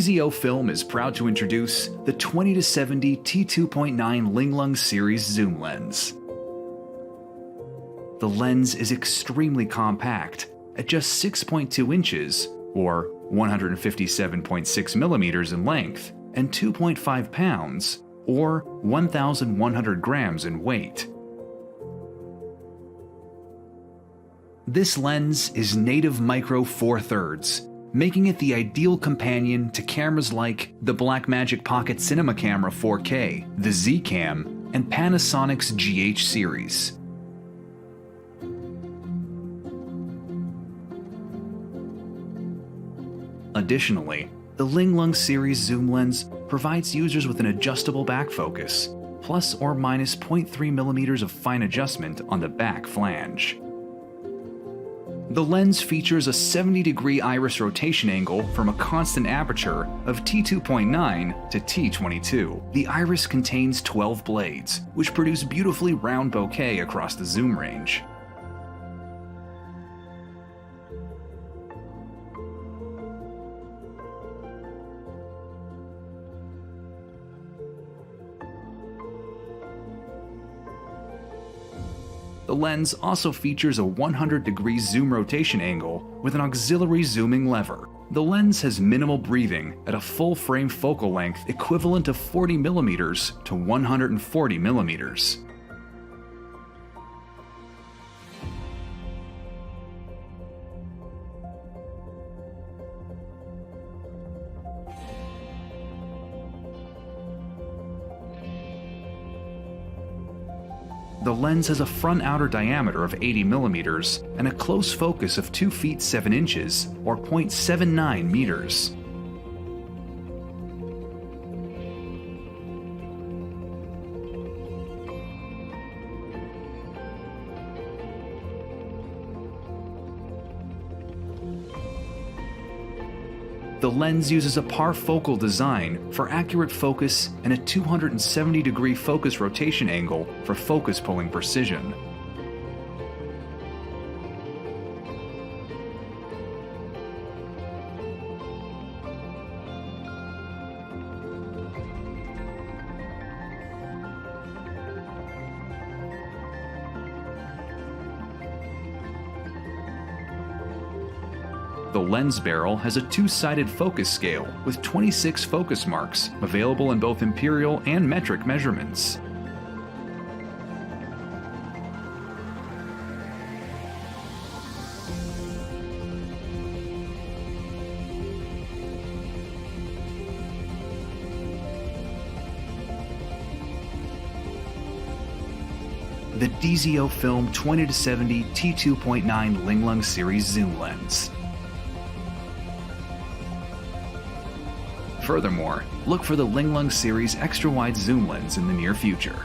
DZOFiLM is proud to introduce the 20-70 T2.9 linglung series zoom lens. The lens is extremely compact, at just 6.2 inches, or 157.6 millimeters in length, and 2.5 pounds, or 1,100 grams in weight. This lens is native micro 4/3, making it the ideal companion to cameras like the Blackmagic Pocket Cinema Camera 4K, the Z-Cam, and Panasonic's GH series. Additionally, the linglung series zoom lens provides users with an adjustable back focus, plus or minus 0.3 millimeters of fine adjustment on the back flange. The lens features a 70-degree iris rotation angle from a constant aperture of T2.9 to T22. The iris contains 12 blades, which produce beautifully round bokeh across the zoom range. The lens also features a 100-degree zoom rotation angle with an auxiliary zooming lever. The lens has minimal breathing at a full-frame focal length equivalent of 40 millimeters to 140 millimeters. The lens has a front outer diameter of 80 millimeters and a close focus of 2 feet 7 inches, or 0.79 meters. The lens uses a parfocal design for accurate focus and a 270-degree focus rotation angle for focus pulling precision. The lens barrel has a 2-sided focus scale with 26 focus marks available in both imperial and metric measurements. The DZOFiLM 20-70 T2.9 linglung series zoom lens. Furthermore, look for the linglung series extra-wide zoom lens in the near future.